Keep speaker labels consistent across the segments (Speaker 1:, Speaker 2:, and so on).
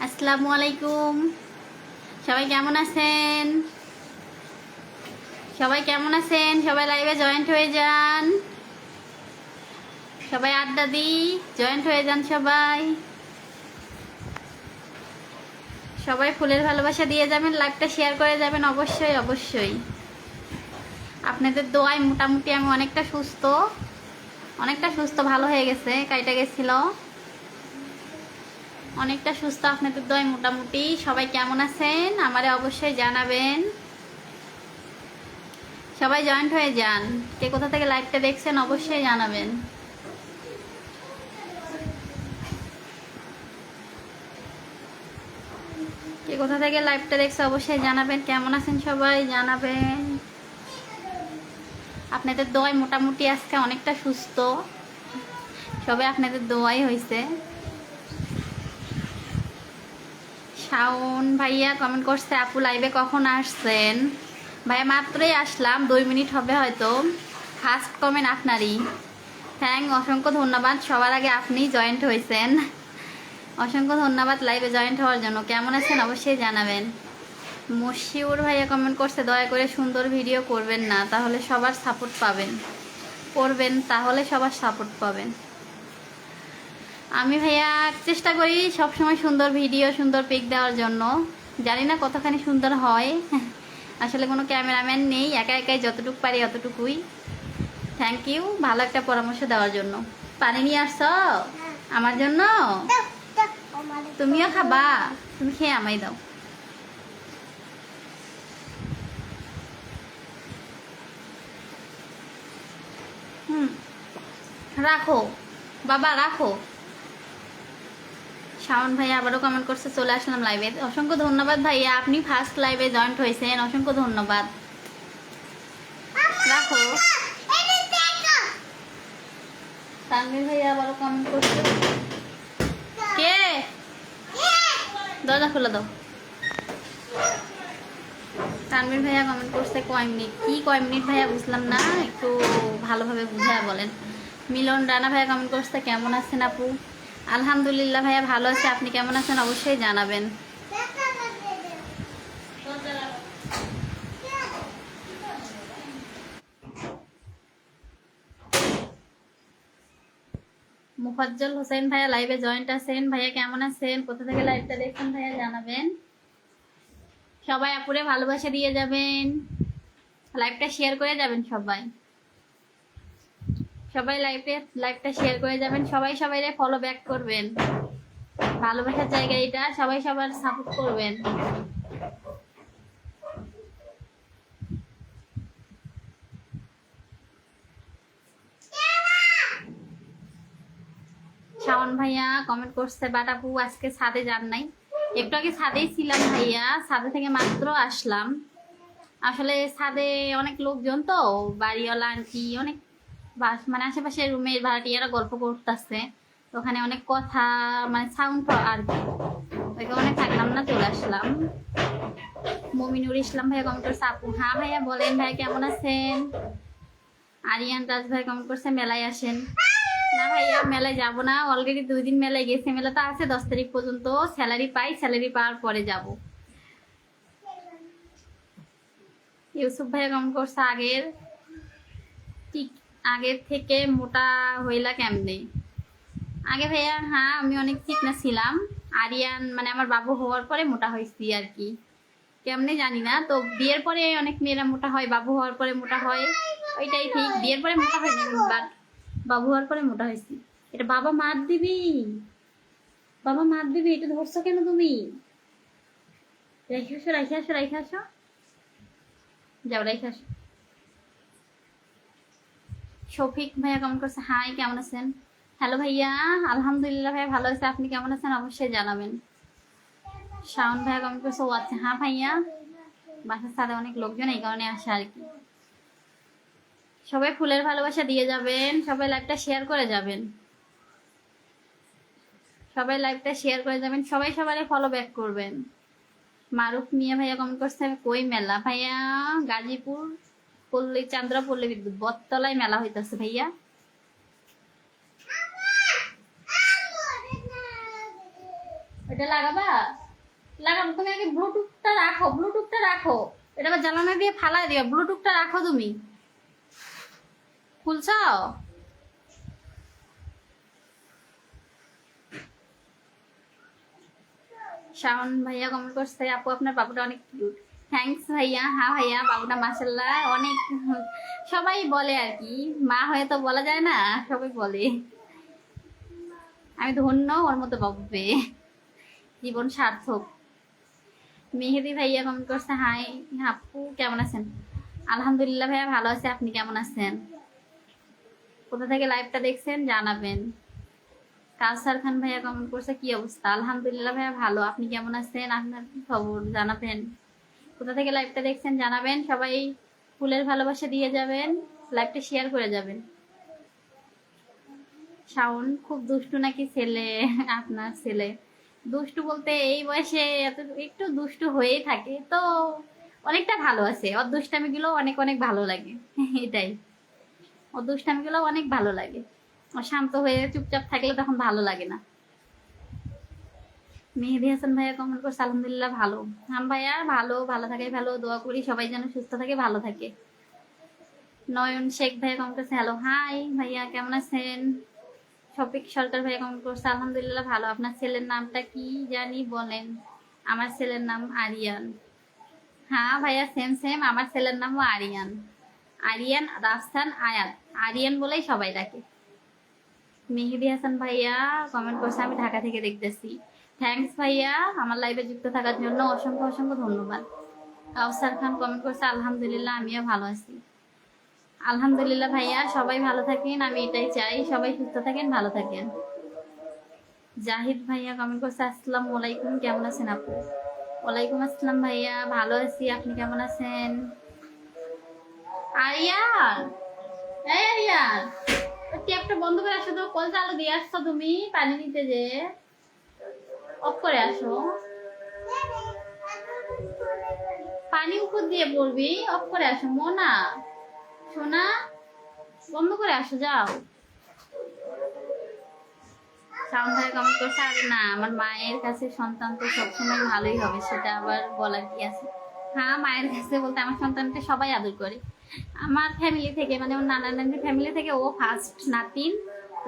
Speaker 1: আসসালামু আলাইকুম। সবাই কেমন আছেন? সবাই লাইভে জয়েন্ট হয়ে যান। সবাই আড্ডা দিই, জয়েন্ট হয়ে যান। সবাই ফুলের ভালোবাসা দিয়ে যাবেন, লাইভটা শেয়ার করে যাবেন। অবশ্যই অবশ্যই আপনাদের দোয়ায় মোটামুটি আমি অনেকটা সুস্থ ভালো হয়ে গেছে, কাইটা গেছিল অনেকটা সুস্থ। আপনাদের দোয়ায় মোটামুটি। সবাই কেমন আছেন আমারে অবশ্যই জানাবেন। সবাই জয়েন্ট হয়ে যান। কে কোথা থেকে লাইভটা দেখছেন অবশ্যই জানাবেন। কে কোথা থেকে লাইভটা দেখছে অবশ্যই জানাবেন। কেমন আছেন সবাই জানাবেন। আপনাদের দোয়ায় মোটামুটি আজকে অনেকটা সুস্থ। সবাই আপনাদের দোয়াই হয়েছে। শাওন ভাইয়া কমেন্ট করছে, আপু লাইভে কখন আসছেন? ভাইয়া মাত্রই আসলাম, 2 মিনিট হবে হয়তো। ফার্স্ট কমেন্ট আপনারই। অসংখ্য ধন্যবাদ। সবার আগে আপনি জয়েন্ট হয়েছেন, অসংখ্য ধন্যবাদ লাইভে জয়েন্ট হওয়ার জন্য। কেমন আছেন অবশ্যই জানাবেন। মশিউর ভাইয়া কমেন্ট করছে, দয়া করে সুন্দর ভিডিও করবেন না, তাহলে সবার সাপোর্ট পাবেন। আমি ভাইয়া চেষ্টা করি সবসময় সুন্দর ভিডিও, সুন্দর পিক দেওয়ার জন্য। জানি না কতখানি সুন্দর হয়, আসলে কোনো ক্যামেরাম্যান নেই, একা একাই যতটুকু পারি অতটুকুই। থ্যাংক ইউ ভালো একটা পরামর্শ দেওয়ার জন্য। পানি নিয়ে আসছো আমার জন্য? তুমিও খাবা? তুমি খেয়ে আমায় দাও। রাখো বাবা, রাখো। শাওন ভাইয়া আবারও কমেন্ট করছে, চলে আসলাম লাইভে। অসংখ্য ধন্যবাদ ভাইয়া, আপনি ফার্স্ট লাইভে জয়েন্ট হয়েছেন, অসংখ্য ধন্যবাদ। রাখো। তানভীর ভাইয়া আবারও কমেন্ট করছে। কে? দরজা খুলে দাও। তানভীর ভাইয়া কমেন্ট করছে কয় মিনিট। কি কয় মিনিট ভাইয়া বুঝলাম না, একটু ভালোভাবে বুঝায় বলেন। মিলন রানা ভাইয়া কমেন্ট করছে, কেমন আছেন আপু? আলহামদুলিল্লাহ ভাইয়া ভালো আছে, আপনি কেমন আছেন অবশ্যই জানাবেন। মুফাজ্জল হোসেন ভাইয়া লাইভে জয়েন্ট আছেন। ভাইয়া কেমন আছেন, কোথা থেকে লাইভটা দেখছেন ভাইয়া জানাবেন। সবাই আপুরে ভালোবাসা দিয়ে যাবেন, লাইভটা শেয়ার করে যাবেন। সবাই লাইভটা শেয়ার করে যাবেন। সবাই ফলো ব্যাক করবেন। ভালোবাসার জায়গা এটা, সবাই সবার সাপোর্ট করবেন। শাওন ভাইয়া কমেন্ট করছে, বাট আপু আজকে ছাদে যান নাই। একটু আগে ছাদেই ছিলাম ভাইয়া, ছাদে থেকে মাত্র আসলাম। আসলে ছাদে অনেক লোকজন তো, বাড়িওয়ালা আন্টি অনেক, মানে আশেপাশে রুমের ভাড়াটিয়ারা গল্প করতেছে, তো ওখানে অনেক কথা, মানে সাউন্ড আর কি, ওই কারণে থাকলাম না, চলে আসলাম। মমিনুর ইসলাম ভাইয়া কমেন্ট করছে, আপু হ্যাঁ ভাইয়া বলেন, ভাইয়া কেমন আছেন? আরিয়ান রাজ ভাই কমেন্ট করছে, মেলায় আসেন। না ভাইয়া মেলায় যাবো না, অলরেডি 2 দিন মেলায় গেছে। মেলা তো আছে 10 তারিখ পর্যন্ত, স্যালারি পাই, স্যালারি পাওয়ার পরে যাব। ইউসুফ ভাইয়া কমেন্ট করছে, আগের থেকে মোটা হইলা কেমনে? আগে ভাইয়া হ্যাঁ আমি অনেক চিকনা ছিলাম। আরিয়ান মানে আমার বাবু হওয়ার পরে মোটা হয়েছি আর কি, কেমনে জানি না। তো বিয়ের পরে অনেক মেয়েরা মোটা হয়, বাবু হওয়ার পরে মোটা হয়, ওইটাই ঠিক। বিয়ের পরে মোটা হয়নি, বাট বাবু হওয়ার পরে মোটা হয়েছি। এটা বাবা মার দিবি, এটা ধরছো কেন তুমি? রেখে আসো, যাও রেখে আসো। শফিক ভাইয়া কেমন করছে, হাই কেমন আছেন? হ্যালো ভাইয়া, আলহামদুলিল্লাহ ভাইয়া ভালো আছে, আপনি কেমন আছেন অবশ্যই জানাবেন। শাওন ভাইয়া কেমন করছে, ও আচ্ছা হ্যাঁ ভাইয়া, বাসার সাথে অনেক লোকজন এই কারণে আসে আর কি। সবাই ফুলের ভালোবাসা দিয়ে যাবেন, সবাই লাইভটা শেয়ার করে যাবেন। সবাই সবাই ফলো ব্যাক করবেন। মারুফ মিয়া ভাইয়া কমেন্ট করছে, কই মেলা? ভাইয়া গাজীপুর চান্দ্রপল্লী বিদ্যুৎ বটতলায় মেলা হইতেছে ভাইয়া। এটা লাগাবা? লাগাবো, তুমি আগে ব্লুটুথটা রাখো, ব্লুটুথটা রাখো। এটা আবার জ্বালানা দিয়ে ফালাই দিও, ব্লুটুথটা রাখো তুমি। খুলছ? শাওন ভাইয়া কমেন্ট করছে, আপু আপনার বাবুটা অনেক কিউট। থ্যাঙ্কস ভাইয়া। হ্যাঁ ভাইয়া, বাবুটা মাশাআল্লাহ অনেক, সবাই বলে আর কি, মা হয়ে তো বলা যায় না, সবাই বলে। আমি ধন্য ওর মতো বাবু পেয়ে, জীবন সার্থক। মেহেদি ভাইয়া কমেন্ট করছে, হাই আপু কেমন আছেন? আলহামদুলিল্লাহ ভাইয়া ভালো আছে, আপনি কেমন আছেন? কোথা থেকে লাইভটা দেখছেন জানাবেন। কাউসার খান ভাইয়া কমেন্ট করছে, কি অবস্থা? আলহামদুলিল্লাহ ভাইয়া ভালো, আপনি কেমন আছেন? আপনার কি খবর জানাবেন। কোথা থেকে লাইভটা দেখছেন জানাবেন। সবাই ফুলের ভালোবাসা দিয়ে যাবেন, লাইভটা শেয়ার করে যাবেন। শাওন খুব দুষ্টু নাকি ছেলে? আপনার ছেলে দুষ্টু বলতে এই বয়সে এত একটু দুষ্টু হয়েই থাকে তো, অনেকটা ভালো আছে। ওর দুষ্টামিগুলো অনেক অনেক ভালো লাগে। এটাই, ওর দুষ্টামিগুলো অনেক ভালো লাগে। ও শান্ত হয়ে চুপচাপ থাকলে তখন ভালো লাগে না। মেহেদি হাসান ভাইয়া কমেন্ট করছে, আলহামদুলিল্লাহ ভালো। হাম ভাইয়া ভালো, ভালো থাকে, ভালো দোয়া করি সবাই যেন সুস্থ থাকে, ভালো থাকে। নয়ন শেখ ভাইয়া কমেন্ট করছে, হ্যালো হাই ভাইয়া কেমন আছেন? শফিক সরকার ভাইয়া কমেন্ট করছে, আলহামদুলিল্লাহ ভালো। আপনার ছেলের নামটা কি জানি বলেন? আমার ছেলের নাম আরিয়ান। হ্যাঁ ভাইয়া, সেম সেম, আমার ছেলের নামও আরিয়ান। আরিয়ান রাফসান আয়াত, আরিয়ান বলেই সবাই ডাকে। মেহেদি হাসান ভাইয়া কমেন্ট করছে, আমি ঢাকা থেকে দেখতেছি। থ্যাঙ্কস ভাইয়া আমার লাইভে যুক্ত থাকার জন্য, অসংখ্য অসংখ্য ধন্যবাদ। কাউসার খান কমেন্ট করছে, আলহামদুলিল্লাহ আমিও ভালো আছি। আলহামদুলিল্লাহ ভাইয়া, সবাই ভালো থাকেন, আমি এটাই চাই, সবাই সুস্থ থাকেন, ভালো থাকেন। জাহিদ ভাইয়া কমেন্ট করছে, আসসালামু আলাইকুম, কেমন আছেন আপু? ওয়ালাইকুম আসসালাম ভাইয়া, ভালো আছি, আপনি কেমন আছেন? আরিয়ান, এই আরিয়ান, ট্যাপটা বন্ধ করে আসো তো, কল চালু দিয়ে আসছো তুমি পানি নিতে, যে অফ করে আসো। পানি উপর দিয়ে পড়বি, অফ করে আসো। মোনা সোনা, বন্ধ করে আসো, যাও। শাওন ভাই কমেন্ট করছে, আরে না, আমার মায়ের কাছে সন্তান তো সবসময় ভালোই হবে, সেটা আবার বলার কি আছে? হ্যাঁ, মায়ের কাছে বলতে আমার সন্তানকে সবাই আদর করে। আমার ফ্যামিলি থেকে, মানে ওর নানা নানির ফ্যামিলি থেকে ও ফার্স্ট নাতিন,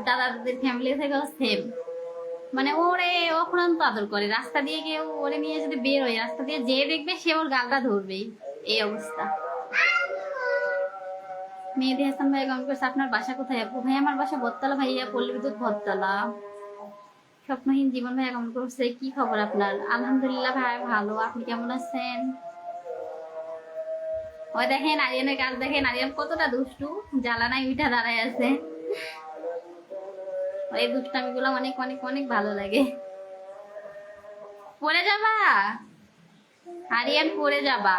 Speaker 1: দাদা দাদির ফ্যামিলি থেকেও সেম। মানে ওরে অফুরন্ত আদর করে। রাস্তা দিয়ে কেউ ওরে নিয়ে যদি বের হয়, রাস্তা দিয়ে যে দেখবে সে ওর গালটা ধরবেই, এই অবস্থা। মেহেদি হাসান ভাই কমেন্ট করছে, আপনার বাসা কোথায় আপু? ভাই আমার বাসা বটতলা ভাইয়া, পল্লী বিদ্যুৎ বটতলা। স্বপ্নহীন জীবন ভাইয়া কমেন্ট করছে, কি খবর আপনার? আলহামদুলিল্লাহ ভাই ভালো, আপনি কেমন আছেন? ওই দেখেন আরিয়ানের কাজ, দেখেন আরিয়ান কতটা দুষ্টু, জ্বালানায় উঠা দাঁড়ায় আছে। এই দুষ্টামি গুলো অনেক অনেক অনেক ভালো লাগে। পড়ে যাবা আরিয়ান, পড়ে যাবা,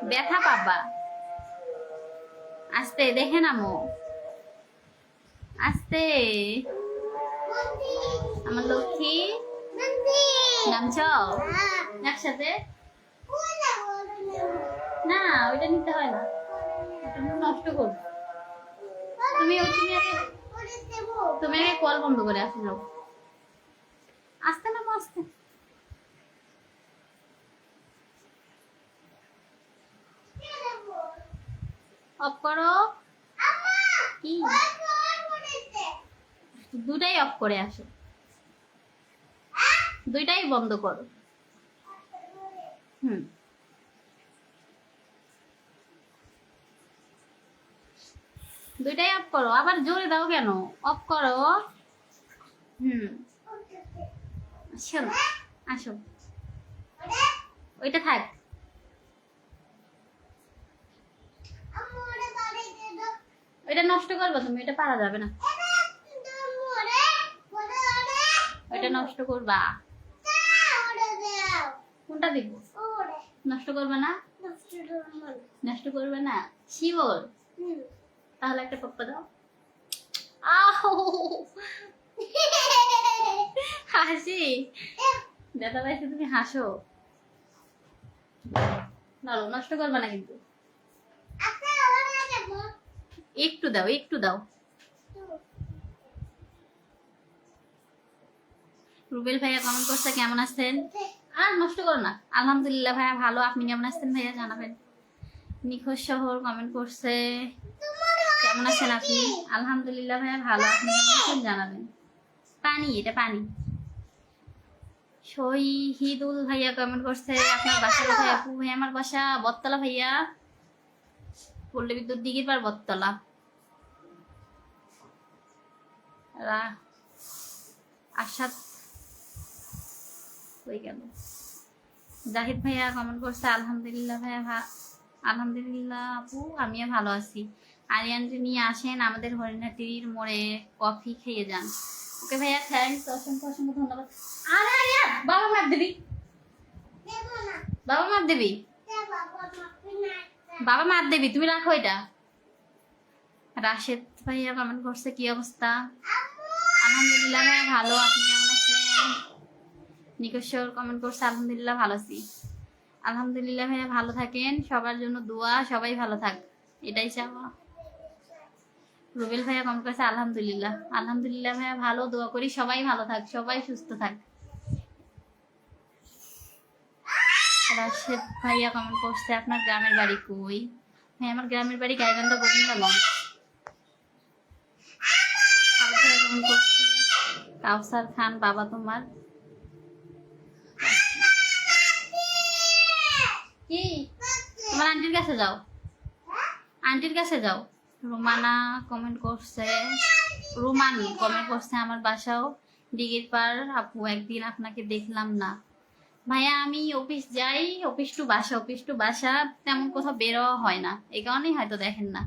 Speaker 1: ব্যথা পাবা। আস্তে, দেখে নামো, আস্তে। আমার লক্ষ্মী, নামছ একসাথে? না, ওইটা নিতে হয় না, ওটা নষ্ট করবে। তুমি তুমি আগে কল বন্ধ করে আসো, যাও। আস্তে নামো, আস্তে। অফ করো। কি, দুটাই অফ করে আসো, দুইটাই বন্ধ করো। দুইটাই অফ করো, আবার জোরে দাও কেন? অফ করো। শোনো, আসো, ওইটা থাক। ওইটা নষ্ট করবো তুমি, এটা পারা যাবে না, ওইটা নষ্ট করবা। কোনটা দিব? নষ্ট করবে না, নষ্ট করবে না, শিওর? তাহলে একটা পপ্পা দাও। হাসি দাদা ভাইকে, তুমি হাসো। ধরো, নষ্ট করবে না কিন্তু, একটু দাও, একটু দাও। রুবেল ভাইয়া কমেন্ট করছে কেমন আছেন, আর নষ্ট করো না। আলহামদুলিল্লাহ ভাইয়া ভালো, আপনি কেমন আছেন ভাইয়া জানাবেন। নিখোঁজ শহর কমেন্ট করছে কেমন আছেন আপনি, আলহামদুলিল্লাহ ভাইয়া ভালো, আপনি কেমন আছেন জানাবেন। পানি, এটা পানি। শহীদুল ভাইয়া কমেন্ট করছে আপনার বাসা কোথায় আপু, ভাইয়া আমার বাসা বটতলা ভাইয়া, পল্লী বিদ্যুৎ দিঘির পার বটতলা। আশাদ হয়ে গেল। জাহিদ ভাইয়া কমেন্ট করছে আলহামদুলিল্লাহ ভাইয়া আলহামদুলিল্লাহ আপু আমিও ভালো আছি। আরিয়ানকে নিয়ে আসেন আমাদের হরিণাটির মোড়ে, কফি খেয়ে যান। ওকে ভাইয়া থ্যাংকস, অসংখ্য অসংখ্য ধন্যবাদ। আরে আরিয়ান বাবা মার দিবি, বাবা মার দিবি, বাবা মার দিবি, তুমি রাখো এটা। রাশেদ ভাইয়া কমেন্ট করছে কি অবস্থা, আলহামদুলিল্লাহ ভাইয়া ভালো, আপনি কেমন আছেন। নিকেশ্বর কমেন্ট করছে আলহামদুলিল্লাহ ভালো আছি। আলহামদুলিল্লাহ ভাইয়া ভালো থাকেন, সবার জন্য দোয়া, সবাই ভালো থাক, এটাই চাওয়া। রুবেল ভাইয়া কমেন্ট করছে আলহামদুলিল্লাহ, আলহামদুলিল্লাহ ভাইয়া ভালো, দোয়া করি সবাই ভালো থাক, সবাই সুস্থ থাক। রাশেদ ভাইয়া কমেন্ট করছে আপনার গ্রামের বাড়ি কই, হ্যাঁ আমার গ্রামের বাড়ি গাইবান্ধা গোবিন্দগঞ্জ। কমেন্ট করছে কাউসার খান বাবা তোমার কি, তোমার আন্টির কাছে যাও, আন্টির কাছে যাও। রুমানা কমেন্ট করছে, রুমান কমেন্ট করছে আমার বাসাও দিঘির পার আপু, একদিন আপনাকে দেখলাম না। ভাইয়া আমি অফিস যাই, অফিস টু বাসা, অফিস টু বাসা, তেমন কোথাও বেরোয়া হয় না, এই কারণেই হয়তো দেখেন না।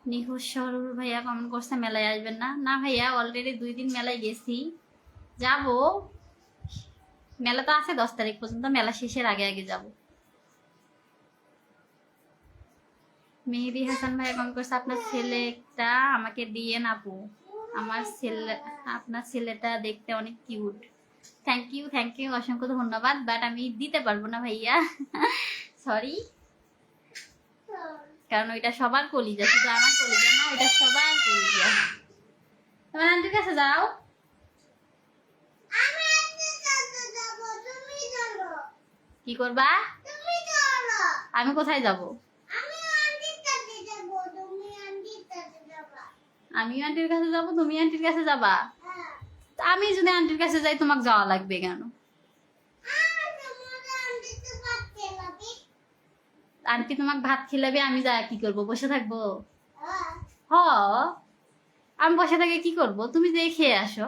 Speaker 1: নিখোঁজ সরুর ভাইয়া কমেন্ট করছে মেলায় আসবেন না, না ভাইয়া অলরেডি 2 দিন মেলায় গেছি, যাব। মেলা তো আছে 10 তারিখ পর্যন্ত, মেলা শেষের আগে আগে যাব। মেহেদি হাসান ভাইয়া কমেন্ট করছে আপনার ছেলেটা আমাকে দিয়েন আপু, আমার ছেলে, আপনার ছেলেটা দেখতে অনেক কিউট। থ্যাংক ইউ অসংখ্য ধন্যবাদ, বাট আমি দিতে পারবো না ভাইয়া, সরি। কারণ ওইটা সবার কলিজা, শুধু আমার কলিজা না, ওইটা সবার কলিজা। তোমার আন্টির কাছে যাও। কি করবা, আমি কোথায় যাব, আমিও আন্টির কাছে যাব, তুমি আন্টির কাছে যাবা। আমি যদি আন্টির কাছে যাই তোমাকে যাওয়া লাগবে কেন, আন্টি তোমাকে ভাত খিলাবে, আমি যা কি করব, বসে থাকবো। হ আমি বসে থেকে কি করব, তুমি যে খেয়ে আসো।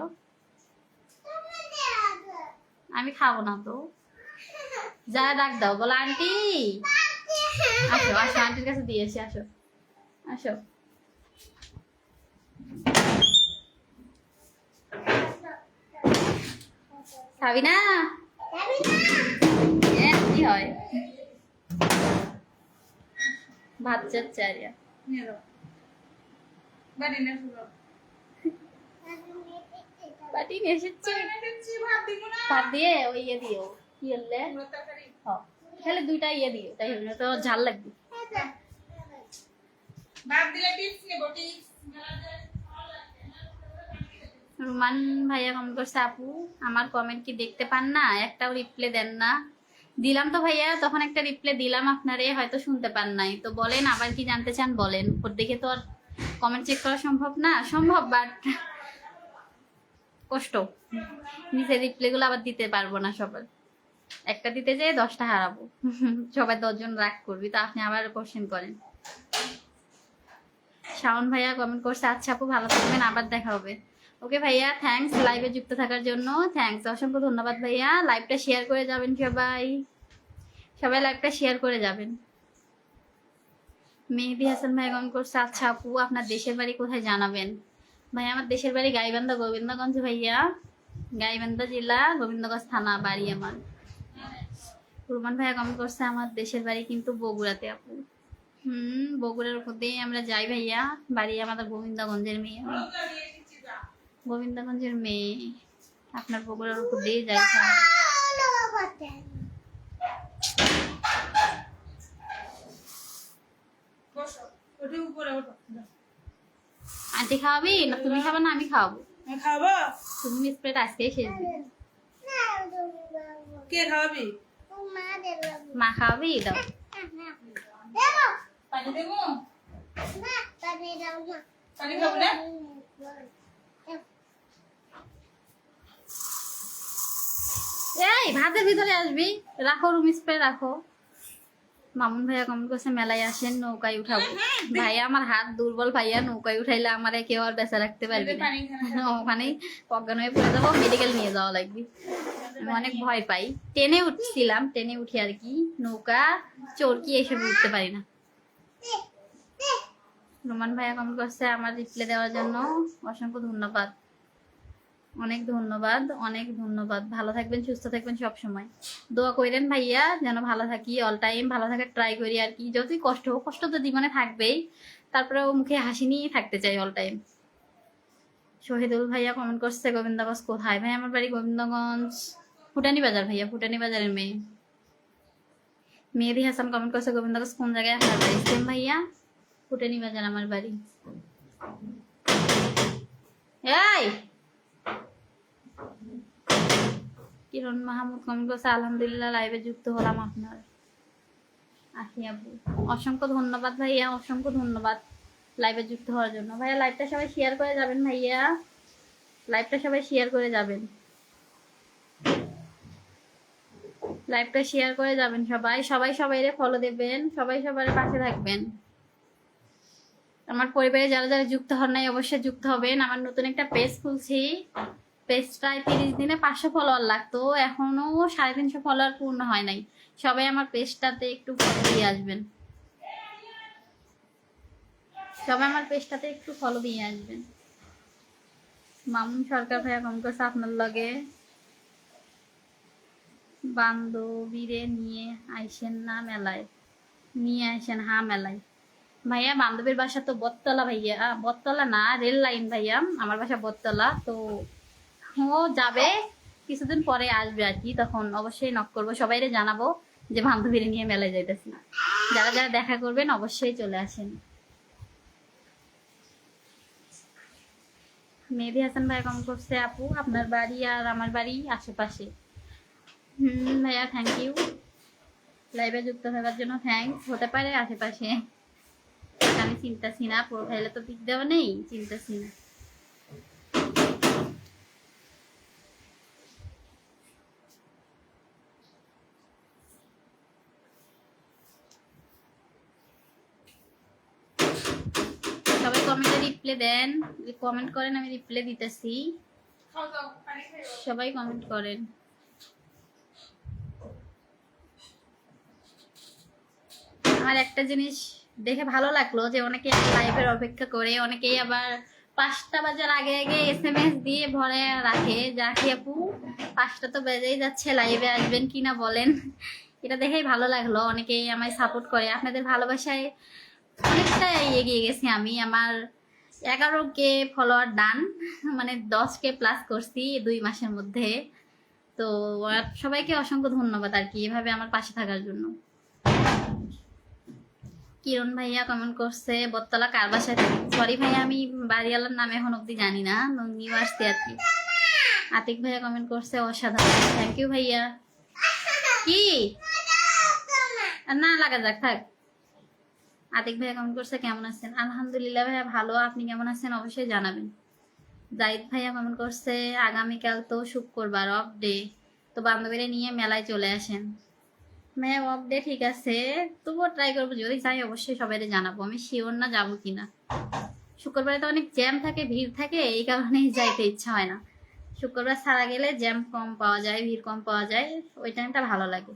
Speaker 1: আমি খাবো না তো, যা ডাক দাও, বলো আন্টি আসো, আসো আন্টির কাছে দিয়ে এসে আসো, আসো। খাবি না, কি হয় ভাত যাচ্ছে আরিয়া, বাটি নিয়ে এসেছি, ভাত দিয়ে ওই ইয়ে দিও, কি হলে তাহলে 2টা ইয়ে দিও, তাই হলে তো ঝাল লাগবে। রুমান ভাইয়া কমেন্ট করছে আপু আমার কমেন্ট কি দেখতে পান না, একটাও রিপ্লাই দেন না। দিলাম তো ভাইয়া, তখন একটা রিপ্লাই দিলাম আপনারে, হয়তো শুনতে পান নাই, তো বলেন আবার কি জানতে চান বলেন। উপর দেখে তো আর কমেন্ট চেক করা সম্ভব না, সম্ভব বাট কষ্ট, নিচের রিপ্লাই গুলো আবার দিতে পারবো না সবার, একটা দিতে যেয়ে 10টা হারাবো, সবাই 10 জন রাগ করবি, তো আপনি আবার কোশ্চেন করেন। শাওন ভাইয়া কমেন্ট করছে আচ্ছা আপু ভালো থাকবেন, আবার দেখা হবে। ওকে ভাইয়া থ্যাঙ্কস লাইভে যুক্ত থাকার জন্য, থ্যাঙ্কস অসংখ্য ধন্যবাদ ভাইয়া। লাইভটা শেয়ার করে যাবেন সবাই, সবাই লাইভটা শেয়ার করে যাবেন। মেহেদি হাসান ভাই কমেন্ট করছে আচ্ছা আপু আপনার দেশের বাড়ি কোথায় জানাবেন। ভাই আমার দেশের বাড়ি গাইবান্ধা গোবিন্দগঞ্জ ভাইয়া, গাইবান্ধা জেলা গোবিন্দগঞ্জ থানা বাড়ি আমার। রুমান ভাইয়া কমেন্ট করছে আমার দেশের বাড়ি কিন্তু বগুড়াতে আপু। বগুড়ার উপর দিয়ে আমরা যাই ভাইয়া, বাড়ি আমাদের গোবিন্দগঞ্জের মেয়ে, গোবিন্দগঞ্জের মেয়ে, আপনার বগুড়ার উপর দিয়ে যাই। আন্টি খাওয়াবি না তুমি খাবে না আমি খাওয়াবো,
Speaker 2: খাবো।
Speaker 1: তুমি স্প্রেড আজকেই শেষ দিবে।
Speaker 2: কে খাওয়াবি?
Speaker 1: মা খাওয়াবি দাও।
Speaker 2: পানি দেবো? পানি খাবো না?
Speaker 1: এই ভাতের ভিতরে আসবি, রাখো রুম স্প্রে রাখো। মামুন ভাইয়া কমেন্ট করছে মেলায় আসেন নৌকায় উঠাবো। ভাইয়া আমার হাত দুর্বল, ভাইয়া নৌকায় উঠাইলে আমার কেউ আর বেঁচে রাখতে পারবে না। ওখানেই অজ্ঞান হয়ে পড়ে যাবো, মেডিকেল নিয়ে যাওয়া লাগবে। আমি অনেক ভয় পাই। টেনে উঠছিলাম, টেনে উঠি আর কি, নৌকা চরকি এসব উঠতে পারি না। রোমান ভাইয়া কমেন্ট করছে আমার রিপ্লাই দেওয়ার জন্য অসংখ্য ধন্যবাদ। অনেক ধন্যবাদ, অনেক ধন্যবাদ। ভালো থাকবেন, সুস্থ থাকবেন, সব সময় দোয়া করেন ভাইয়া যেন ভালো থাকি, অল টাইম ভালো থাকার ট্রাই করি আর কি। যতই কষ্ট হোক, কষ্ট তো জীবনে থাকবেই, তারপরেও মুখে হাসি নিয়ে থাকতে চাই অল টাইম। শহীদুল ভাইয়া কমেন্ট করছে গোবিন্দগঞ্জ কোথায়? ভাই আমার বাড়ি গোবিন্দগঞ্জ ফুটানি বাজার ভাইয়া, ফুটানি বাজারের মেয়ে। মেহেদি হাসান কমেন্ট করছে গোবিন্দগঞ্জ কোন জায়গায় আপনার বাড়ি? সেম ভাইয়া, ফুটানি বাজার আমার বাড়ি। এই কিরণ মাহমুদ কমেন্ট করছে আলহামদুলিল্লাহ লাইভে যুক্ত হলাম আপনার। আখি আপু অসংখ্য ধন্যবাদ ভাইয়া, অসংখ্য ধন্যবাদ লাইভে যুক্ত হওয়ার জন্য। ভাইয়া লাইভটা সবাই শেয়ার করে যাবেন, ভাইয়া লাইভটা সবাই শেয়ার করে যাবেন, লাইভটা শেয়ার করে যাবেন সবাই। সবাই সবাইরে ফলো দেবেন, সবাই সবার পাশে থাকবেন। আমার পরিবারে যারা যারা যুক্ত হন নাই অবশ্যই যুক্ত হবেন। আমার নতুন একটা পেজ খুলছি, পেজটায় 30 দিনে 500 ফলোয়ার লাগতো, এখনো 350 ফলোয়ার পূর্ণ হয় নাই। সবাই আমার পেজটাতে একটু ফলো দিয়ে আসবেন, সবাই আমার পেজটাতে একটু ফলো দিয়ে আসবেন। মামুন সরকার ভাইয়া কমেন্ট করছে আপনার লগে বান্ধবীরে নিয়ে আইসেন না মেলায়? নিয়ে আসেন হ্যাঁ মেলায়। ভাইয়া বান্ধবীর বাসা তো বটতলা ভাইয়া, বটতলা না রেল লাইন ভাইয়া, আমার বাসা বটতলা। তো ও যাবে কিছুদিন পরে আসবে আর কি, তখন অবশ্যই নক করবো, সবাইরে জানাবো যে বান্ধবীরে নিয়ে মেলায় যাইতেছি। যারা যারা দেখা করবেন অবশ্যই চলে আসেন। মেহেদি হাসান ভাইয়া কমেন্ট করছে আপু আপনার বাড়ি আর আমার বাড়ি আশেপাশে। ভাইয়া থ্যাংক ইউ, লাইভে যুক্ত থাকার জন্য থ্যাংকস। হতে পারে আশেপাশে, আমি চিন্তাছি না, প্রোফাইলে তো পিক দেওয়া নেই, চিন্তাছি না। সবাই কমেন্টে রিপ্লাই দেন, কমেন্ট করেন, আমি রিপ্লাই দিতেছি। সবাই কমেন্ট করেন। আমার একটা জিনিস দেখে ভালো লাগলো যে অনেকে লাইভের অপেক্ষা করে, অনেকেই আবার 5টা বাজার আগে আগে SMS দিয়ে ভরে রাখে। যাকে আপু 5টা তো বেজেই যাচ্ছে, লাইভে আসবেন কিনা বলেন। এটা দেখেই ভালো লাগলো, অনেকেই আমায় সাপোর্ট করে। আপনাদের ভালোবাসায় অনেকটা এগিয়ে গেছি আমি। আমার 11K ফলোয়ার ডান, মানে 10K প্লাস করছি 2 মাসের মধ্যে। তো সবাইকে অসংখ্য ধন্যবাদ আর কি এভাবে আমার পাশে থাকার জন্য। কিরণ ভাইয়া কমেন্ট করছে বটতলা কার বাসায় থাকি? সরি ভাইয়া আমি বাড়িওয়ালার নাম এখন অব্দি জানি না, নিউ আসছি আর কি। আতিক ভাইয়া কমেন্ট করছে অসাধারণ, থ্যাংক ইউ ভাইয়া। কি না লাগা যাক থাক। আতিক ভাইয়া কমেন্ট করছে কেমন আছেন? আলহামদুলিল্লাহ ভাইয়া ভালো, আপনি কেমন আছেন অবশ্যই জানাবেন। জাহিদ ভাইয়া কমেন্ট করছে আগামীকাল তো শুক্রবার অফ ডে, তো বান্ধবীরা নিয়ে মেলায় চলে আসেন। ম্যাম অফ ডে ঠিক আছে, তবুও ট্রাই করবো, যদি যাই অবশ্যই সবাই জানাবো। আমি শিওর না যাবো কিনা, শুক্রবারে তো অনেক জ্যাম থাকে, ভিড় থাকে, এই কারণেই যাইতে ইচ্ছা হয় না। শুক্রবার ছাড়া গেলে জ্যাম কম পাওয়া যায়, ভিড় কম পাওয়া যায়, ওই টাইমটা ভালো লাগে।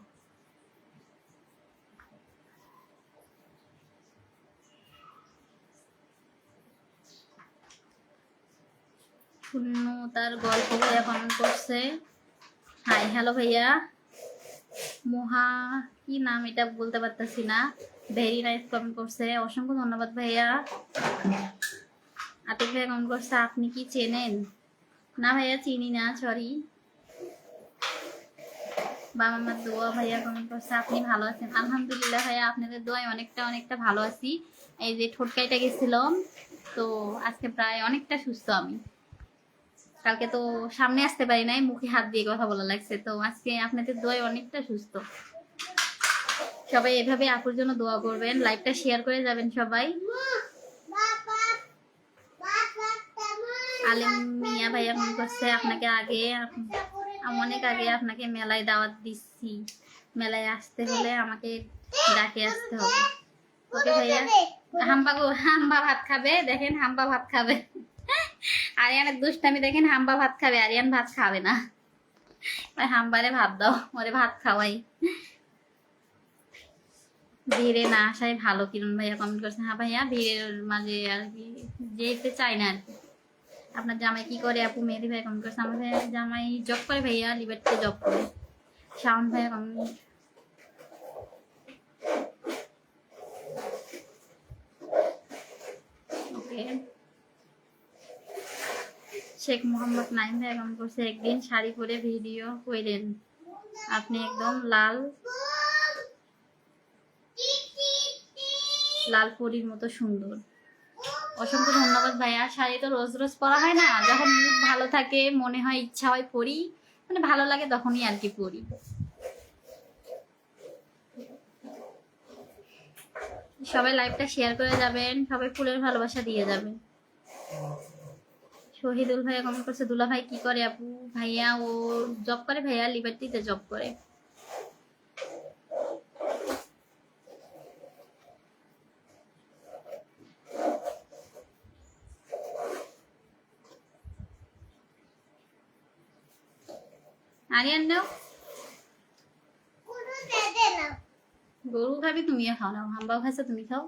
Speaker 1: শূন্য তার গল্প ভাইয়া কমেন্ট করছে হাই হ্যালো ভাইয়া। মোহা কি নাম এটা বলতে পারতেছি না, ভেরি নাইস কমেন্ট করছে, অসংখ্য ধন্যবাদ ভাইয়া। আতিক ভাইয়া কমেন্ট করছে আপনি কি চেনেন? না ভাইয়া চিনি না, সরি। বাবা মার দোয়া ভাইয়া কমেন্ট করছে আপনি ভালো আছেন? আলহামদুলিল্লাহ ভাইয়া আপনাদের দোয়ায় অনেকটা অনেকটা ভালো আছি। এই যে ঠোঁটকাইটা গেছিল, তো আজকে প্রায় অনেকটা সুস্থ আমি। কালকে তো সামনে আসতে পারি নাই, মুখে হাত দিয়ে কথা বলা লাগছে। তো আজকে আপনাদের দোয়ায় অনেকটা সুস্থ। সবাই এভাবে আপুর জন্য দোয়া করবেন, লাইভটা শেয়ার করে যাবেন সবাই। আলিম মিয়া ভাইয়া মনে করছে আপনাকে অনেক আগে আপনাকে মেলায় দাওয়াত দিচ্ছি, মেলায় আসতে হলে আমাকে ডাকে আসতে হবে। ওকে ভাইয়া। হাম্বা ভাত খাবে, দেখেন হাম্বা ভাত খাবে। আরিয়ানের দুষ্টামি দেখেন, হাম্বা ভাত খাবে, আরিয়ান ভাত খাবে না। হাম্বারে ভাত দাও, ওরে ভাত খাওয়াই। ভিড়ে না আসাই ভালো, কিরণ ভাইয়া কমেন্ট করছে। হ্যাঁ ভাইয়া, ভিড়ের মাঝে আর কি যেতে চাই না আর কি। আপনার জামাই কি করে আপু? মেহেদি ভাইয়া কমেন্ট করছে। আমাদের জামাই জব করে ভাইয়া, লিবার্টিতে জব করে। শাওন ভাইয়া কমেন্ট। ওকে। শেখ মোহাম্মদ নাইম ভাইয়া কমেন্ট করছে, একদিন শাড়ি পরে ভিডিও কইলেন, আপনি একদম লাল লাল পরীর মতো সুন্দর। অসংখ্য ধন্যবাদ ভাইয়া। শাড়ি তো রোজ রোজ পরা হয় না, যখন মুড ভালো থাকে, মনে হয়, ইচ্ছা হয় পরি, মানে ভালো লাগে তখনই আর কি পরি। সবাই লাইভটা শেয়ার করে যাবেন, সবাই ফুলের ভালোবাসা দিয়ে যাবেন। শহীদুল ভাইয়া কমেন্ট করছে, দুলা ভাই কি করে আপু? ভাইয়া ও জব করে ভাইয়া, লিবার্টিতে জব করে। আরিয়ান নাও, গরু খাবি, তুমিও খাও। নাও, হাম্বাও খাইছো, তুমি খাও।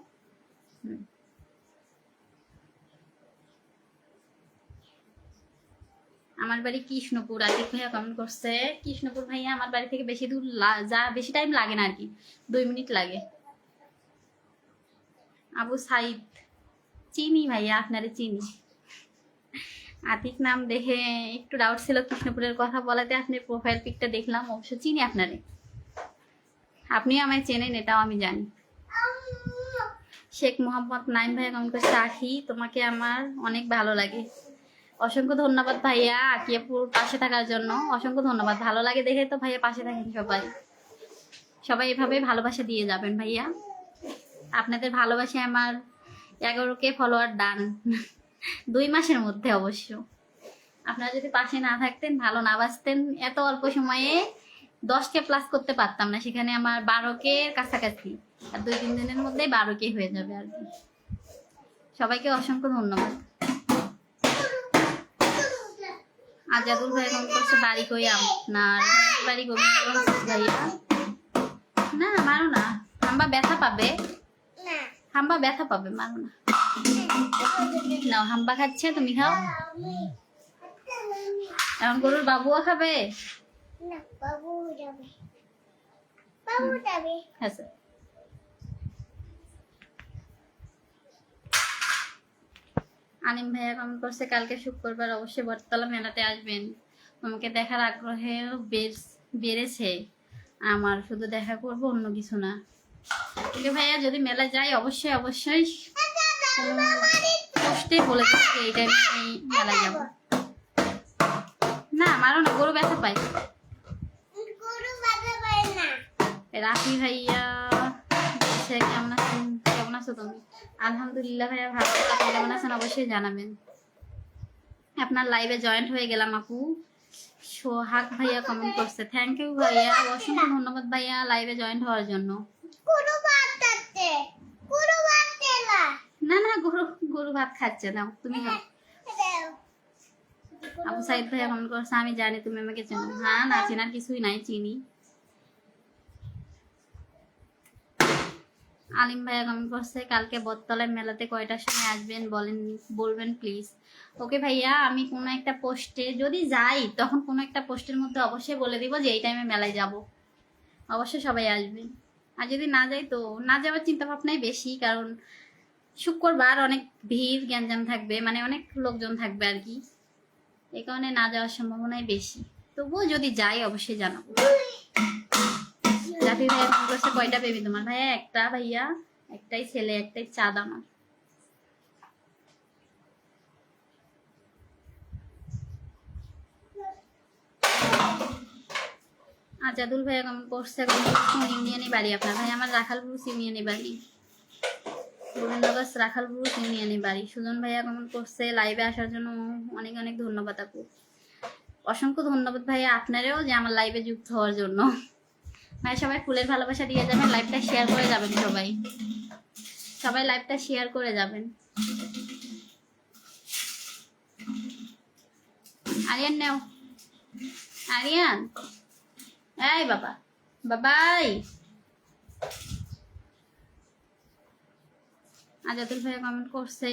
Speaker 1: আমার বাড়ি কৃষ্ণপুর। আতিক ভাইয়া কমেন্ট করছে, কৃষ্ণপুর ভাইয়া আমার বাড়ি থেকে বেশি দূর বেশি টাইম লাগে না আর কি, 2 মিনিট লাগে। আবু সাইদ, চিনি ভাইয়া, আপনারে চিনি। আতিক নাম দেখে একটু ডাউট ছিল কৃষ্ণপুরের কথা বলাতে, আপনার প্রোফাইল পিকটা দেখলাম, অবশ্য চিনি আপনারে। আপনিও আমায় চেনেন, এটাও আমি জানি। শেখ মোহাম্মদ নাইম ভাইয়া কমেন্ট করছে, আখি তোমাকে আমার অনেক ভালো লাগে। অসংখ্য ধন্যবাদ ভাইয়া, আকিয়াপুর পাশে থাকার জন্য অসংখ্য ধন্যবাদ। ভালো লাগে দেখে তো ভাইয়া পাশে থাকেন সবাই। সবাই এভাবে ভালোবাসা দিয়ে যাবেন ভাইয়া। আপনাদের ভালোবাসে আমার 11K ফলোয়ার ডান, 2 মাসের মধ্যে। অবশ্য আপনারা যদি পাশে না থাকতেন, ভালো না বাসতেন, এত অল্প সময়ে 10K প্লাস করতে পারতাম না। সেখানে আমার 12K কাছাকাছি, আর 2-3 দিনের মধ্যে 12K হয়ে যাবে আর কি। সবাইকে অসংখ্য ধন্যবাদ। আজাদুল ভাই কমেন্ট করছে, বাড়ি কই আপনার? বাড়ি গোবিন্দগঞ্জ ভাইয়া। না মারো না, হাম্বা ব্যথা পাবে, হাম্বা ব্যথা পাবে, মারো না। নাও, হাম্বা খাচ্ছে, তুমি খাও। এখন গরুর বাবুও খাবে। হ্যাঁ স্যার। আনিম ভাইয়া কমেন্ট করছে, কালকে শুক্রবার অবশ্যই বটতলা মেলাতে আসবেন, তোমাকে দেখার আগ্রহ বেড়েছে আমার, শুধু দেখা করব, অন্য কিছু না। ওকে ভাইয়া, যদি মেলা যাই অবশ্যই অবশ্যই পোস্টে বলে দিচ্ছি এই টাইমে আমি মেলায় যাব। না মারো না, গরু ব্যথা পায়। রাফি ভাইয়া কেমন আছেন? কেমন আছো তুমি? আলহামদুলিল্লাহ ভাইয়া ভালো। আপনি কেমন আছেন অবশ্যই জানাবেন। আপনার লাইভে জয়েন্ট হয়ে গেলাম আপু। সোহাগ ভাইয়া কমেন্ট করছে, থ্যাংক ইউ ভাইয়া, অসংখ্য ধন্যবাদ ভাইয়া লাইভে জয়েন্ট হওয়ার জন্য। না না, গরু ভাত খাচ্ছে না, তুমি খাও। আবু সাইদ ভাইয়া কমেন্ট করছে, আমি জানি তুমি আমাকে চেনো। হ্যাঁ, না চেনার কিছুই নাই, চিনি। আলিম ভাইয়া কমেন্ট করছে, কালকে বটতলায় মেলাতে কয়টার সময় আসবেন বলবেন প্লিজ। ওকে ভাইয়া, আমি কোনো একটা পোস্টে যদি যাই, তখন কোনো একটা পোস্টের মধ্যে অবশ্যই বলে দিব যে এই টাইমে মেলায় যাব। অবশ্যই সবাই আসবেন। আর যদি না যাই তো না যাওয়ার চিন্তা ভাবনাই বেশি, কারণ শুক্রবার অনেক ভিড় গ্যাঞ্জাম থাকবে, মানে অনেক লোকজন থাকবে আর কি, এই কারণে না যাওয়ার সম্ভাবনাই বেশি। তবুও যদি যাই অবশ্যই জানাবো। রাফি ভাইয়া ফোন করছে, কয়টা বেবি তোমার? ভাইয়া একটা ভাইয়া, একটাই ছেলে, একটাই চাঁদ আমার। আজাদুল ভাইয়া কমেন্ট করছে কোন ইউনিয়নে বাড়ি আপনার? ভাই আমার রাখালপুর ইউনিয়নে বাড়ি, গোবিন্দগঞ্জ রাখালপুর ইউনিয়নে বাড়ি। সুজন ভাইয়া কমেন্ট করছে লাইভে আসার জন্য অনেক অনেক ধন্যবাদ আপু। অসংখ্য ধন্যবাদ ভাইয়া আপনারেও যে আমার লাইভে যুক্ত হওয়ার জন্য। ভাই সবাই ফুলের ভালোবাসা দিয়ে যাবেন, লাইভটা শেয়ার করে যাবেন, সবাই সবাই লাইভটা শেয়ার করে যাবেন। আরিয়ান নেও, আরিয়ান এই বাবা বাবাই। আজাদুল ভাইয়া কমেন্ট করছে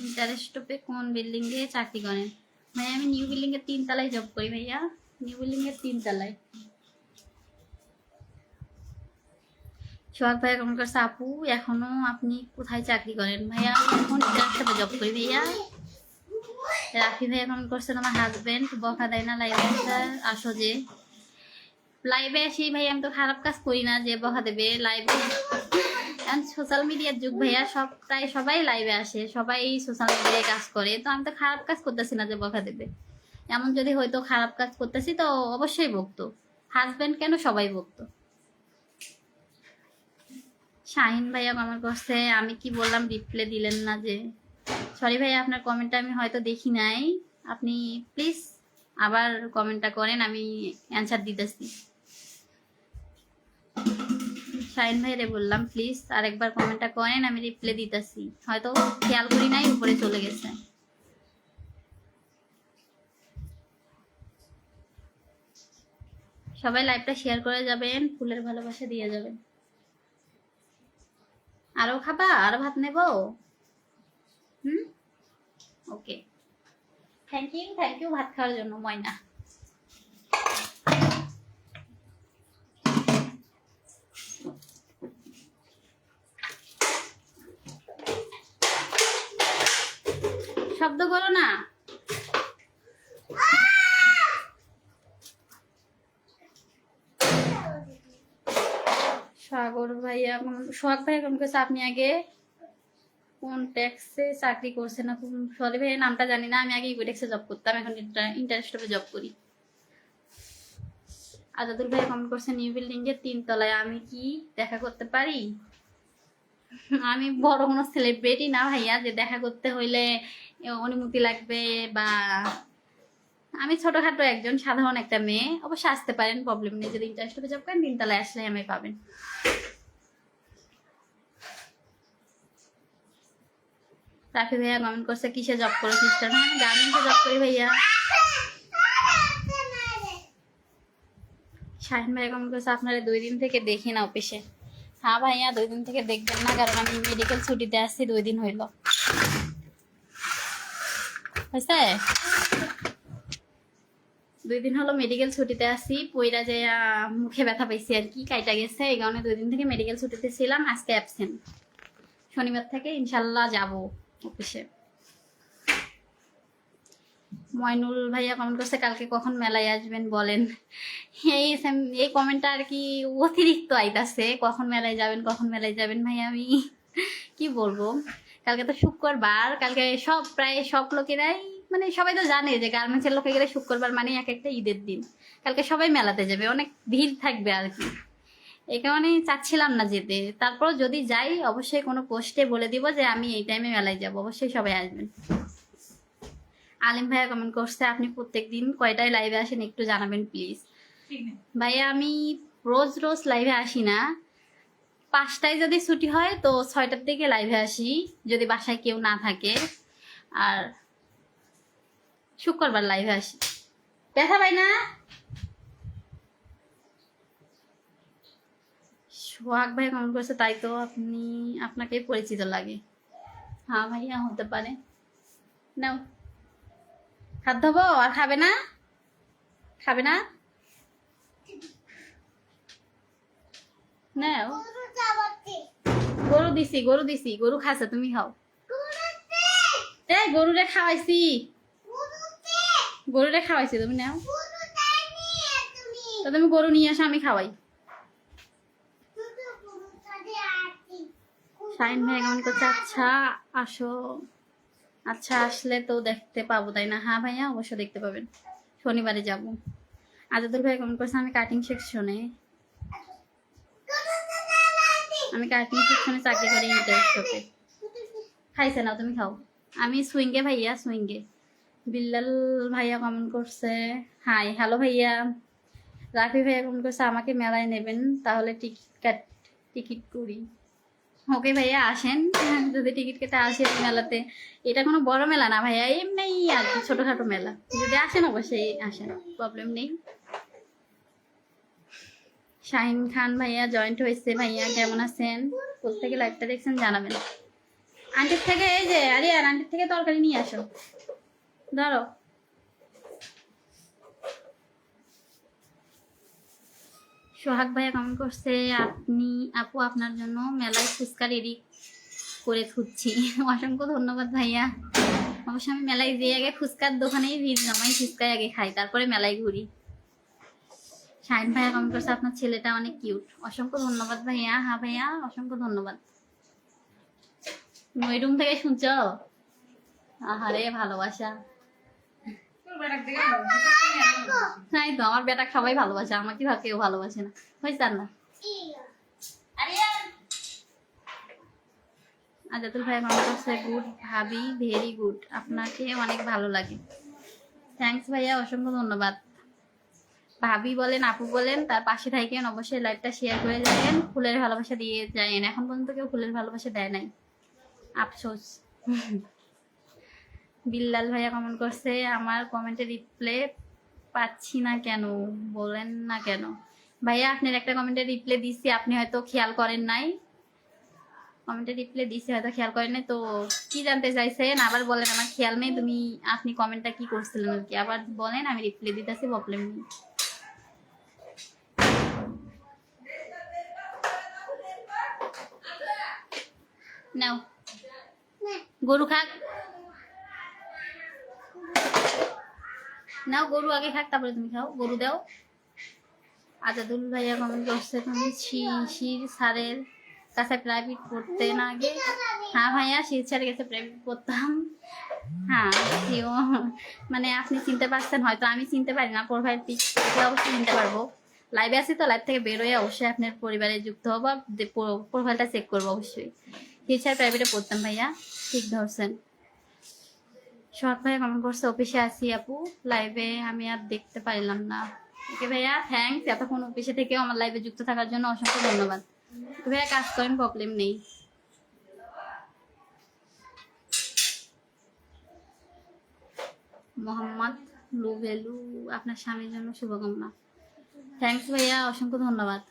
Speaker 1: ইন্টারেস্টপে কোন বিল্ডিং এ চাকরি করেন? ভাই আমি নিউ বিল্ডিং এর 3 তলায় জব করি ভাইয়া, নিউ বিল্ডিং এর 3 তলায়। সোহাগ ভাইয়া কমেন্ট করছে আপু এখনো আপনি কোথায় চাকরি করেন? ভাইয়া আমি এখন ইন্টারেস্টপে জব করি ভাইয়া। রাফি ভাইয়া কমেন্ট করছে আমার হাজবেন্ড বকা দেয় না লাইভে আসো যে। লাইভে আসি ভাই আমি তো খারাপ কাজ করি না যে বকা দেবে লাইভে। সোশ্যাল মিডিয়ার যুগ ভাইয়া, প্রায় সবাই লাইভে আসে, সবাই সোশ্যাল মিডিয়ায় কাজ করে, তো আমি তো খারাপ কাজ করতেছি না যে বকা দেবে। এমন যদি হয়তো খারাপ কাজ করতেছি তো অবশ্যই বকতো, হাজবেন্ড কেন সবাই বকতো। শাহিন ভাইয়া কমেন্ট করছে আমি কি বললাম রিপ্লাই দিলেন না যে। সরি ভাইয়া আপনার কমেন্টটা আমি হয়তো দেখি নাই, আপনি প্লিজ আবার কমেন্টটা করেন, আমি অ্যান্সার দিতেছি। শাহিন ভাইরে বললাম প্লিজ আরেকবার কমেন্টটা করেন, আমি রিপ্লাই দিতেছি, হয়তো খেয়াল করি নাই উপরে চলে গেছে। সবাই লাইভটা শেয়ার করে যাবেন, ফুলের ভালোবাসা দিয়ে যাবেন। আরো খাবা? আরো ভাত নেব? ওকে, থ্যাংক ইউ ভাত খাওয়ার জন্য ময়না। শব্দ করো না। সোহাগ ভাইয়া কেমন করছে আপনি আগে কোন ট্যাক্সে চাকরি করছেন? সরি ভাইয়া নামটা জানি না, আমি আগে ইকো ট্যাক্সে জব করতাম, এখন ইন্টারেস্টে জব করি। আজাদুল ভাইয়া কমেন্ট করছে নিউ বিল্ডিং এর 3 তলায়, আমি কি দেখা করতে পারি? আমি বড় কোনো সেলিব্রিটি না ভাইয়া যে দেখা করতে হইলে অনুমতি লাগবে, বা আমি ছোটখাটো একজন সাধারণ একটা মেয়ে, অবশ্যই আসতে পারেন, প্রবলেম নেই। যদি ইন্টারেস্টে জব করেন 3 তলায় আসলে আমি পাবেন। রাফি ভাইয়া কমেন্ট করছে কিসে জব করো সিস্টার? আমি গার্মেন্টসে জব করি ভাইয়া। শাহিন ভাইয়া কমেন্ট করছে আপনারা 2 দিন থেকে দেখি না অফিসে। হ্যাঁ ভাইয়া 2 দিন থেকে দেখবেন না, কারণ আমি মেডিকেল ছুটিতে আসছি, 2 দিন হইল হয়েছে, 2 দিন হলো মেডিকেল ছুটিতে আসি, পইরা যে মুখে ব্যথা পাইছি আর কি, কাইটা গেছে, এই কারণে 2 দিন থেকে মেডিকেল ছুটিতে ছিলাম, আজকে অ্যাবসেন্ট। শনিবার থেকে ইনশাল্লাহ যাব অফিসে। ময়নুল ভাইয়া কমেন্ট করছে কালকে কখন মেলায় আসবেন বলেন। এই কমেন্টটা আর কি অতিরিক্ত আইতাছে, কখন মেলায় যাবেন ভাইয়া, আমি কি বলবো। কালকে তো শুক্রবার, কালকে প্রায় সব লোকেরাই মানে সবাই তো জানে যে গার্মেন্টসের লোকে গেলে শুক্রবার মানে এক একটা ঈদের দিন, কালকে সবাই মেলাতে যাবে, অনেক ভিড় থাকবে আর কি, এই কারণে চাচ্ছিলাম না যেতে। তারপর যদি যাই অবশ্যই কোনো পোস্টে বলে দিব যে আমি এই টাইমে মেলায় যাব, অবশ্যই সবাই আসবেন। আলিম ভাইয়া কমেন্ট করছে আপনি প্রত্যেকদিন কয়টায় লাইভে আসেন একটু জানাবেন প্লিজ। ভাইয়া আমি রোজ লাইভে আসি না, 5টায় যদি ছুটি হয় তো 6টার দিকে লাইভে আসি, যদি বাসায় কেউ না থাকে, আর শুক্রবার লাইভে আসি। ব্যথা পাই না? সোহাগ ভাই কমেন্ট করছে তাই তো আপনাকে পরিচিত লাগে। হ্যাঁ ভাইয়া হতে পারে। নাও হাত ধোবো, আর খাবে না? নাও, গরু দিছি, গরু খাচ্ছে, তুমি খাও। এই গরুরে খাওয়াইছি, তুমি নাও। তো তুমি গরু নিয়ে আসো, আমি খাওয়াই। শাহিন ভাই কেমন করছে আচ্ছা আসো, আচ্ছা আসলে তো দেখতে পাবো তাই না? হ্যাঁ ভাইয়া অবশ্যই দেখতে পাবেন, শনিবারে যাব। আজাদুল ভাই কমেন্ট করছে আমি কাটিং সেকশনে চাকরি করি ইন্টারশপে। খাইছে না তুমি খাও। আমি সুইঙ্গে ভাইয়া সুইঙ্গে। বিল্লাল ভাইয়া কমেন্ট করছে হাই হ্যালো ভাইয়া। রাফি ভাইয়া কমেন্ট করছে আমাকে মেলায় নেবেন তাহলে টিকিট করি। ওকে ভাইয়া আসেন, যদি টিকিট কেটে আসেন মেলাতে। এটা কোনো বড় মেলা না ভাইয়া, এমনি আর কি ছোটখাটো মেলা। যদি আসেন অবশ্যই আসেন, প্রবলেম নেই। শাহিন খান ভাইয়া জয়েন্ট হয়েছে। ভাইয়া কেমন আছেন? কোথা থেকে লাইভটা দেখছেন জানাবেন। আন্টির থেকে এই যে আরিয়ান আন্টির থেকে তরকারি নিয়ে আসো, ধরো। সোহাগ ভাইয়া কমেন্ট করছে আপু আপনার জন্য মেলায় ফুচকা রেডি করে খুঁজছি। অসংখ্য ধন্যবাদ ভাইয়া। অবশ্য আমি মেলায় যেয়ে আগে ফুচকার দোকানেই ভিড় জমাই, ফুচকায় আগে খাই, তারপরে মেলায় ঘুরি। শাহিন ভাইয়া কমেন্ট করছে আপনার ছেলেটা অনেক কিউট। অসংখ্য ধন্যবাদ ভাইয়া। হ্যাঁ ভাইয়া অসংখ্য ধন্যবাদ। ওই রুম থেকে শুনছ? আহারে ভালোবাসা। তাই তো, আমার বেটা সবাই ভালোবাসে, আমাকে কেউ ভালোবাসে না। হয়েছে না? আজাদুল ভাই কমেন্ট করছে গুড ভাবি, ভেরি গুড, আপনাকে অনেক ভালো লাগে। থ্যাঙ্কস ভাইয়া, অসংখ্য ধন্যবাদ। ভাবি বলেন আপু বলেন, তার পাশে থাকেন, অবশ্যই লাইভটা শেয়ার করে যাবেন, ফুলের ভালোবাসা দিয়ে যাবেন। এখন পর্যন্ত কেউ ফুলের ভালোবাসা দেয় নাই, আফসোস। বিল্লাল ভাইয়া কমেন্ট করছে আমার কমেন্টে রিপ্লাই পাচ্ছি না কেন, বলেন না কেন। ভাইয়া আপনার একটা কমেন্টে রিপ্লাই দিচ্ছি, আপনি হয়তো খেয়াল করেন নাই। কমেন্টে রিপ্লাই দিচ্ছি, হয়তো খেয়াল করেন নাই। তো কি জানতে চাইছেন আবার বলেন, আমার খেয়াল নেই। আপনি কমেন্টটা কি করছিলেন আর কি, আবার বলেন, আমি রিপ্লাই দিতেছি, প্রবলেম নেই। নাও গরু খাক, নাও গরু আগে খাক, তারপরে তুমি খাও, গরু দাও। আজাদুল ভাইয়া কমেন্ট করছে তুমি শির স্যারের কাছে প্রাইভেট পড়তে না আগে? হ্যাঁ ভাইয়া, শির স্যারের কাছে প্রাইভেট পড়তাম। হ্যাঁ মানে আপনি চিনতে পারছেন হয়তো, আমি চিনতে পারি না। প্রোফাইল পিক অবশ্যই চিনতে পারবো। লাইভে আছি তো, লাইভ থেকে বেরোয় অবশ্যই আপনার পরিবারে যুক্ত হবো, প্রোফাইলটা চেক করবো অবশ্যই। শির স্যার প্রাইভেটে পড়তাম ভাইয়া, ঠিক ধরছেন। শর্ট ভাইয়া কমেন্ট করছে অফিসে আছি আপু, লাইভে আমি আর দেখতে পারলাম না। ওকে ভাইয়া থ্যাংকস, এতক্ষণ অফিসে থেকেও আমার লাইভে যুক্ত থাকার জন্য অসংখ্য ধন্যবাদ। ভাইয়া কাজ করেন, প্রবলেম নেই। মোহাম্মদ লুভেলু আপনার স্বামীর জন্য শুভকামনা। থ্যাংকস ভাইয়া, অসংখ্য ধন্যবাদ।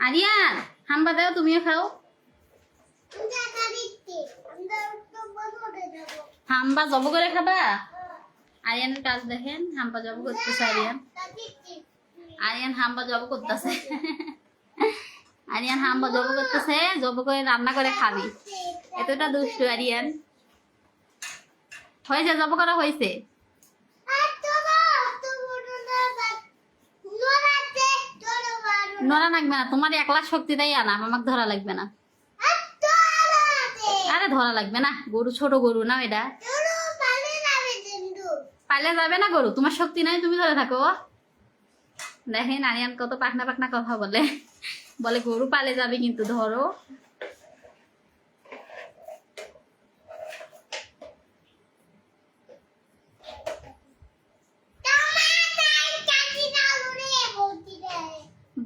Speaker 1: আরিয়ান হাম্বা দাও, তুমিও খাও। হাম্বা জব করে খাবা? আরিয়ানের কাজ দেখেন, হাম্বা জব করতেছে আরিয়ান। আরিয়ান হাম্বা জব করতেছে। আরিয়ান হাম্বা জব করতেছে, জব করে রান্না করে খাবি। এতটা দুষ্টু আরিয়ান। হয়েছে, জব করা হয়েছে। নড়া লাগবে না, তোমার 1 লাখ শক্তি দেয় আনা, আমাকে ধরা লাগবে না। আরে ধরা লাগবে না, গরু ছোট গরু না এটা, পালে যাবে না গরু, তোমার শক্তি নাই, তুমি ধরে থাকো। দেখেন আরিয়ান কত পাকনা পাকনা কথা বলে, বলে গরু পালে যাবে কিন্তু ধরো।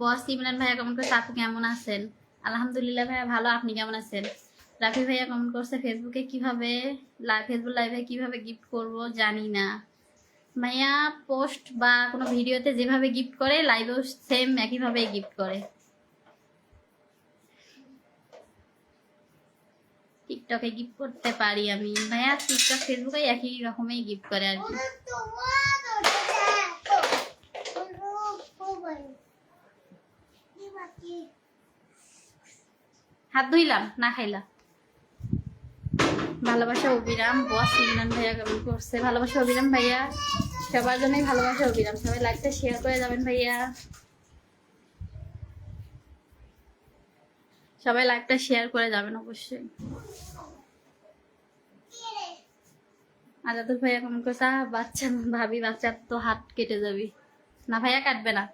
Speaker 1: বস ইমরান ভাইয়া কমেন্ট করছে আপু কেমন আছেন? আলহামদুলিল্লাহ ভাইয়া ভালো, আপনি কেমন আছেন? রাফি ভাইয়া কমেন্ট করছে ফেসবুক লাইভে কিভাবে গিফট করব জানি না। ভাইয়া পোস্ট বা কোনো ভিডিওতে যেভাবে গিফট করে লাইভেও সেম একইভাবে গিফট করে। টিকটকে গিফট করতে পারি আমি ভাইয়া, টিকটক ফেসবুকে একই রকমই গিফট করে আর কি। হাত ধুইলাম না খাইলাম। ভালোবাসা অবিরাম, বস ইমরান ভাইয়া কেমন করছে? ভালোবাসা অবিরাম ভাইয়া, সবার জন্যই ভালোবাসা অবিরাম। সবাই লাইভটা শেয়ার করে যাবেন ভাইয়া, সবাই লাইভটা শেয়ার করে যাবেন অবশ্যই। আজাদুল ভাইয়া কমেন্ট করছে, বাচ্চা ভাবি বাচ্চার তো হাত কেটে যাবি। না ভাইয়া কাটবে না।